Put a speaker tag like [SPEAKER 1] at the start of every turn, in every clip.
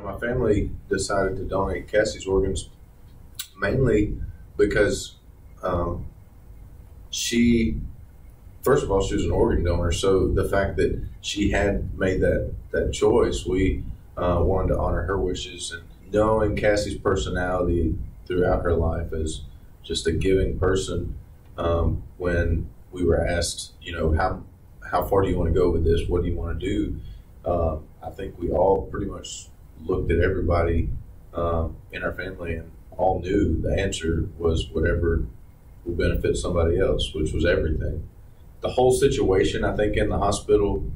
[SPEAKER 1] my family decided to donate Cassie's organs mainly because she, first of all, she was an organ donor. So the fact that she had made that choice, we wanted to honor her wishes. And knowing Cassie's personality throughout her life as just a giving person, when we were asked, how far do you want to go with this? What do you want to do? I think we all pretty much looked at everybody in our family and all knew the answer was whatever would benefit somebody else, which was everything. The whole situation, I think, in the hospital,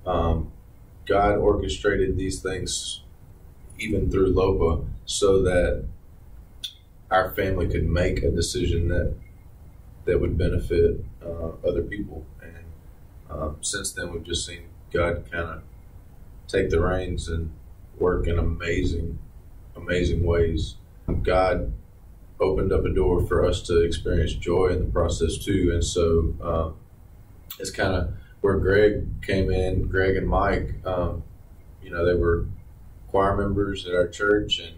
[SPEAKER 1] God orchestrated these things even through LOPA so that our family could make a decision that would benefit other people. And since then, we've just seen God kind of take the reins and work in amazing, amazing ways. God opened up a door for us to experience joy in the process too. And so it's kind of where Greg came in. Greg and Mike, they were choir members at our church, and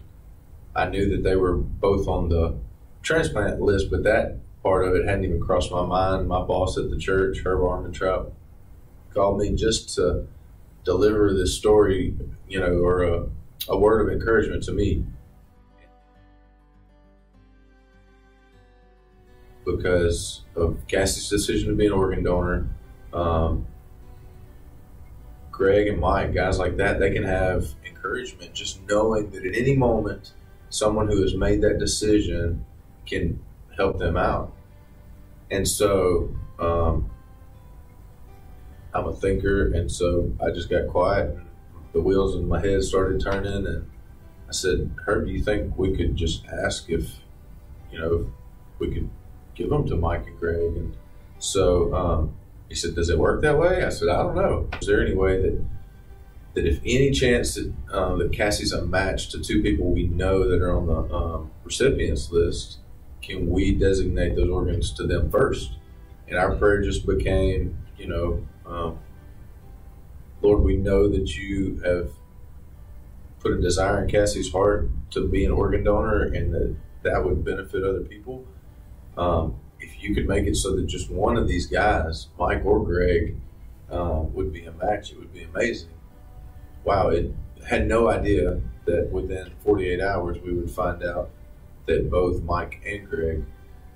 [SPEAKER 1] I knew that they were both on the transplant list, but that part of it hadn't even crossed my mind. My boss at the church, Herb Armentrout, called me just to deliver this story, or a word of encouragement to me. Because of Cassie's decision to be an organ donor, Greg and Mike, guys like that, they can have encouragement just knowing that at any moment, someone who has made that decision can help them out. And so I'm a thinker, and so I just got quiet, and the wheels in my head started turning, and I said, Herb, do you think we could just ask if we could give them to Mike and Greg? And so he said, does it work that way? I said, I don't know. Is there any way that if any chance that Cassie's a match to two people we know that are on the recipients list, can we designate those organs to them first? And our prayer just became, Lord, we know that you have put a desire in Cassie's heart to be an organ donor and that would benefit other people. If you could make it so that just one of these guys, Mike or Greg, would be a match, it would be amazing. Wow, it had no idea that within 48 hours we would find out that both Mike and Greg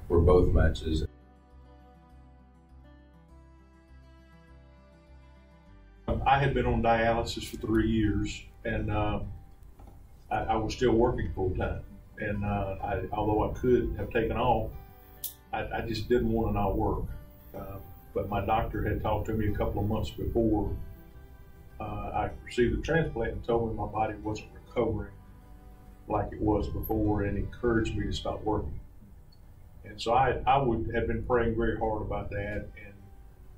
[SPEAKER 1] were both matches.
[SPEAKER 2] I had been on dialysis for 3 years, and I was still working full time. And although I could have taken off, I just didn't want to not work. But my doctor had talked to me a couple of months before I received the transplant and told me my body wasn't recovering like it was before, and encouraged me to stop working. And so I had been praying very hard about that, and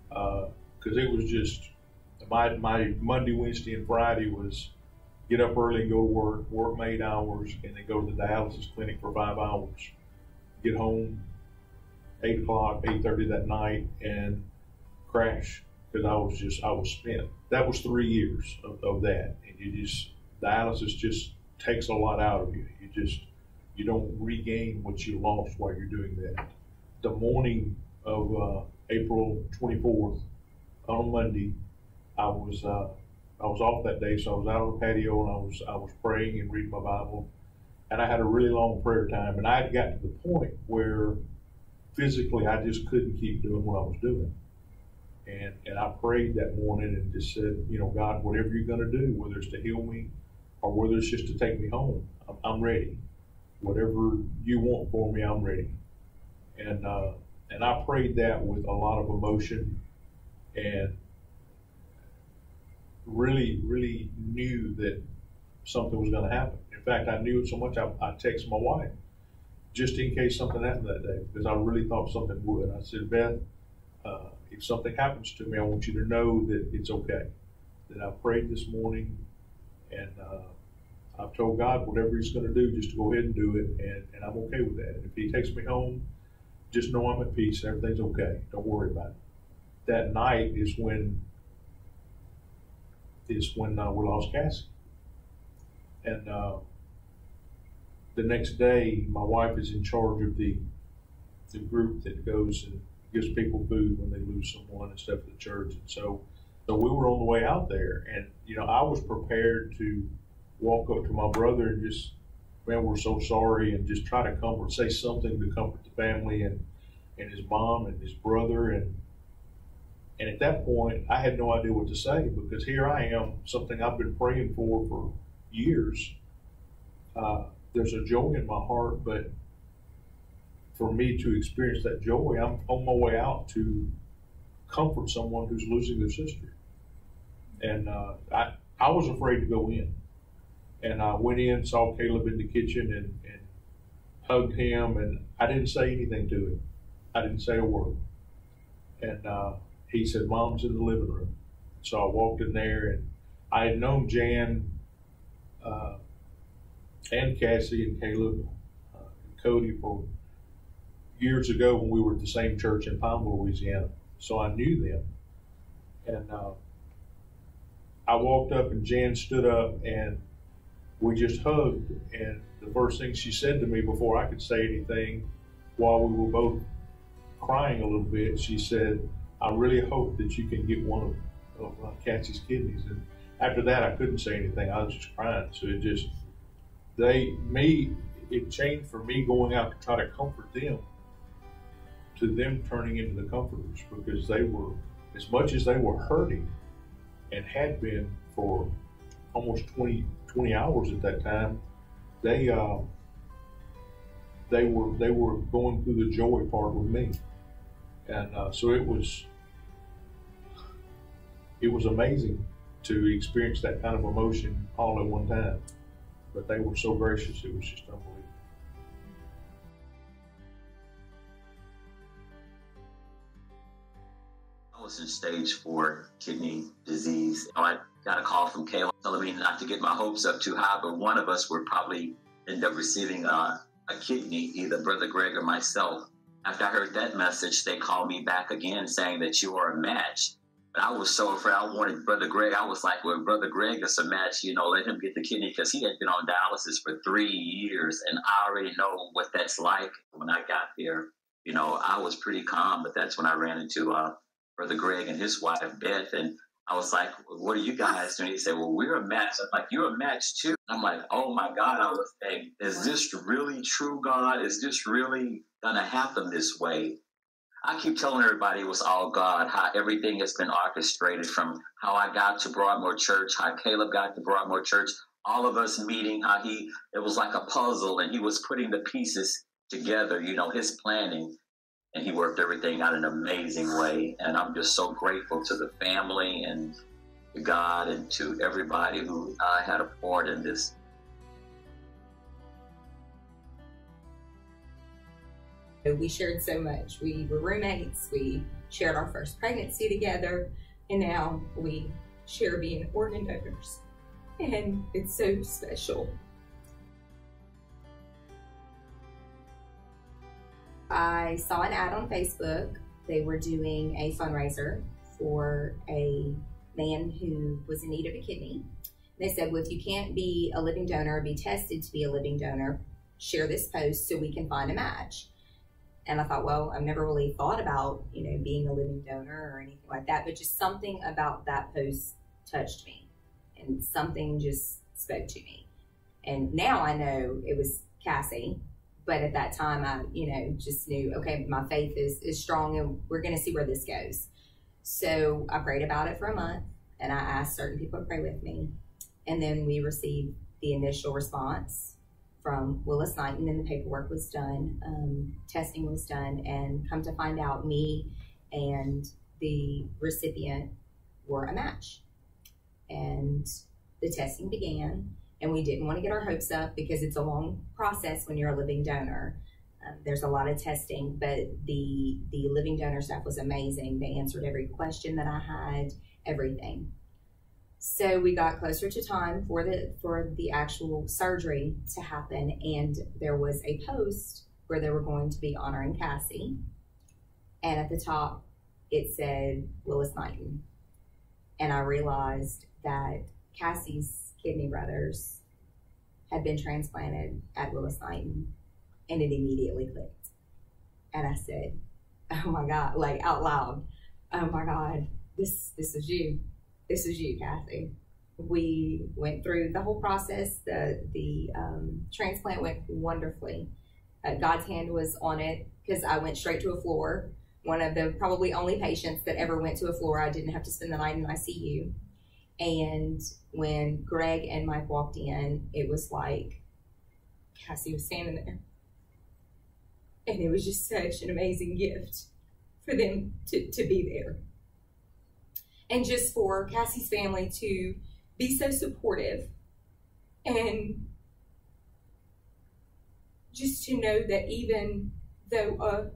[SPEAKER 2] because it was just my Monday, Wednesday, and Friday was get up early and go to work my 8 hours, and then go to the dialysis clinic for 5 hours, get home 8 o'clock, 8:30 that night, and crash because I was spent. That was 3 years of that, and dialysis just takes a lot out of you. You don't regain what you lost while you're doing that. The morning of April 24th, on Monday, I was off that day, so I was out on the patio and I was praying and reading my Bible, and I had a really long prayer time, and I had got to the point where physically I just couldn't keep doing what I was doing, and I prayed that morning and just said, God, whatever you're going to do, whether it's to heal me or whether it's just to take me home, I'm ready. Whatever you want for me, I'm ready. And I prayed that with a lot of emotion, and really, really knew that something was going to happen. In fact, I knew it so much, I texted my wife just in case something happened that day, because I really thought something would. I said, Beth, if something happens to me, I want you to know that it's okay, that I prayed this morning, and I've told God whatever he's going to do, just to go ahead and do it, and I'm okay with that. If he takes me home, just know I'm at peace, everything's okay, don't worry about it. That night is when we lost Cassie. And the next day, my wife is in charge of the group that goes and gives people food when they lose someone and stuff at the church. And so we were on the way out there, and I was prepared to walk up to my brother and just, man, we're so sorry, and just try to comfort, say something to comfort the family and his mom and his brother. And at that point, I had no idea what to say, because here I am, something I've been praying for years. There's a joy in my heart, but for me to experience that joy, I'm on my way out to comfort someone who's losing their sister. And I was afraid to go in. And I went in, saw Caleb in the kitchen, and hugged him, and I didn't say anything to him. I didn't say a word. And he said, Mom's in the living room. So I walked in there, and I had known Jan and Cassie and Caleb and Cody for years ago when we were at the same church in Pineville, Louisiana. So I knew them. And I walked up, and Jan stood up, and we just hugged. And the first thing she said to me before I could say anything, while we were both crying a little bit, she said, I really hope that you can get one of Cassie's kidneys. And after that, I couldn't say anything. I was just crying. So it changed for me going out to try to comfort them, to them turning into the comforters, because they were, as much as they were hurting and had been for almost 20 hours at that time, they were going through the joy part with me. And so it was amazing to experience that kind of emotion all at one time. But they were so gracious, it was just unbelievable.
[SPEAKER 3] I was in stage 4 kidney disease. I got a call from Caleb telling me not to get my hopes up too high, but one of us would probably end up receiving a kidney, either Brother Greg or myself. After I heard that message, they called me back again saying that you are a match. But I was so afraid. I wanted Brother Greg. I was like, well, Brother Greg is a match, let him get the kidney, because he had been on dialysis for 3 years, and I already know what that's like. When I got there, I was pretty calm, but that's when I ran into Brother Greg and his wife, Beth, and I was like, what are you guys doing? He said, well, we're a match. I'm like, you're a match too. I'm like, oh my God. I was saying, is this really true, God? Is this really going to happen this way? I keep telling everybody it was all God, how everything has been orchestrated, from how I got to Broadmoor Church, how Caleb got to Broadmoor Church, all of us meeting, how it was like a puzzle, and he was putting the pieces together, his planning. And he worked everything out in an amazing way. And I'm just so grateful to the family and to God and to everybody who had a part in this.
[SPEAKER 4] We shared so much. We were roommates. We shared our first pregnancy together. And now we share being organ donors. And it's so special. I saw an ad on Facebook. They were doing a fundraiser for a man who was in need of a kidney. They said, well, if you can't be a living donor or be tested to be a living donor, share this post so we can find a match. And I thought, well, I've never really thought about, being a living donor or anything like that, but just something about that post touched me, and something just spoke to me. And now I know it was Cassie. But at that time, I, just knew, okay, my faith is strong, and we're going to see where this goes. So I prayed about it for a month, and I asked certain people to pray with me. And then we received the initial response from Willis Knighton, and the paperwork was done, testing was done, and come to find out, me and the recipient were a match. And the testing began. And we didn't want to get our hopes up, because it's a long process when you're a living donor. There's a lot of testing, but the living donor staff was amazing. They answered every question that I had, everything. So we got closer to time for the actual surgery to happen, and there was a post where they were going to be honoring Cassie, and at the top it said Willis Knighton, and I realized that Cassie's kidney brothers had been transplanted at Willis Knighton, and it immediately clicked. And I said, oh my God, like out loud, oh my God, this is you. This is you, Cassie. We went through the whole process. The transplant went wonderfully. God's hand was on it because I went straight to a floor. One of the probably only patients that ever went to a floor. I didn't have to spend the night in ICU. And when Greg and Mike walked in, it was like Cassie was standing there. And it was just such an amazing gift for them to be there. And just for Cassie's family to be so supportive, and just to know that even though a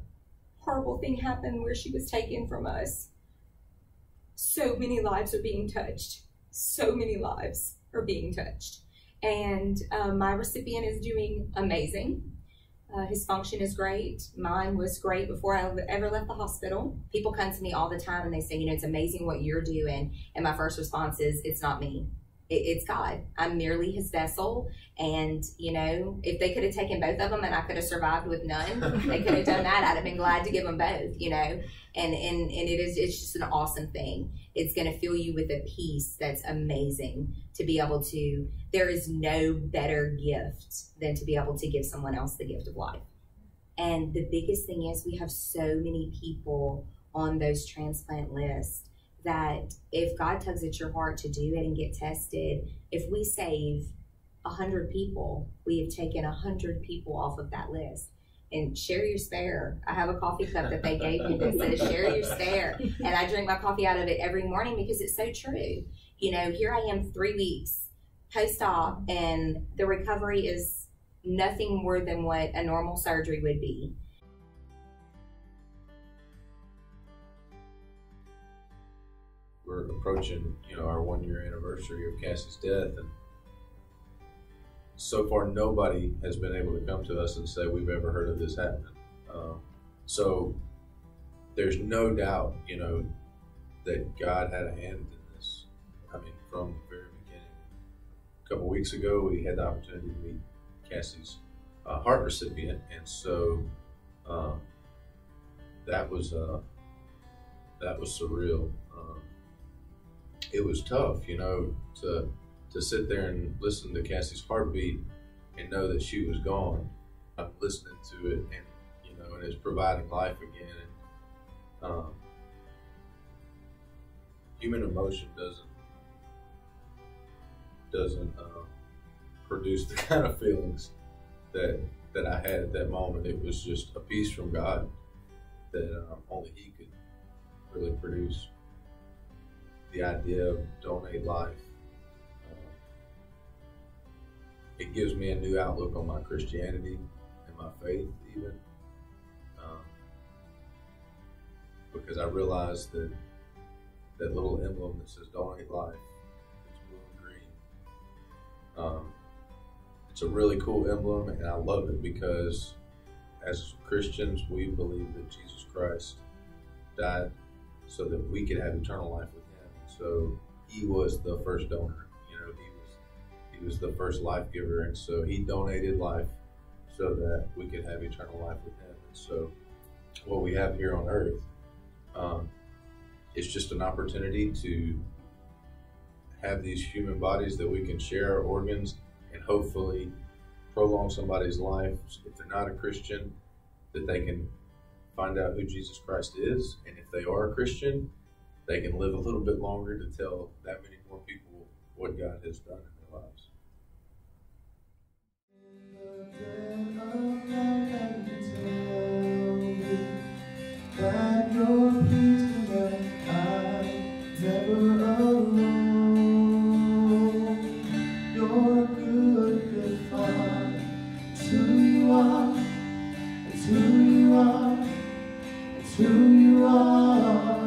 [SPEAKER 4] horrible thing happened where she was taken from us, so many lives are being touched. So many lives are being touched. And my recipient is doing amazing. His function is great. Mine was great before I ever left the hospital. People come to me all the time and they say, you know, it's amazing what you're doing. And my first response is, it's not me. It's God. I'm merely his vessel. And, you know, if they could have taken both of them and I could have survived with none, they could have done that. I'd have been glad to give them both, you know. And it's just an awesome thing. It's going to fill you with a peace that's amazing to be able to, there is no better gift than to be able to give someone else the gift of life. And the biggest thing is we have so many people on those transplant lists that if God tugs at your heart to do it and get tested, if we save 100 people, we have taken 100 people off of that list. And share your spare. I have a coffee cup that they gave me that says share your spare. And I drink my coffee out of it every morning because it's so true. You know, here I am 3 weeks post-op and the recovery is nothing more than what a normal surgery would be.
[SPEAKER 1] We're approaching, you know, our 1-year anniversary of Cassie's death, and so far nobody has been able to come to us and say we've ever heard of this happening. So there's no doubt, you know, that God had a hand in this. I mean, from the very beginning. A couple weeks ago, we had the opportunity to meet Cassie's heart recipient, and so that was surreal. It was tough, you know, to sit there and listen to Cassie's heartbeat and know that she was gone. I'm listening to it, and you know, and it's providing life again. And human emotion doesn't produce the kind of feelings that I had at that moment. It was just a peace from God that only He could really produce. The idea of donate life. It gives me a new outlook on my Christianity and my faith even. Because I realized that little emblem that says donate life, it's blue and green. It's a really cool emblem, and I love it because as Christians, we believe that Jesus Christ died so that we could have eternal life with Him. So He was the first donor, you know, He was the first life giver, and so He donated life so that we could have eternal life with Him. And so what we have here on earth is just an opportunity to have these human bodies that we can share our organs and hopefully prolong somebody's life. If they're not a Christian, that they can find out who Jesus Christ is, and if they are a Christian, they can live a little bit longer to tell that many more people what God has done in their lives. That your peace tonight, I'm never alone. You're good, good Father. It's who you are. It's who you are. It's who you are.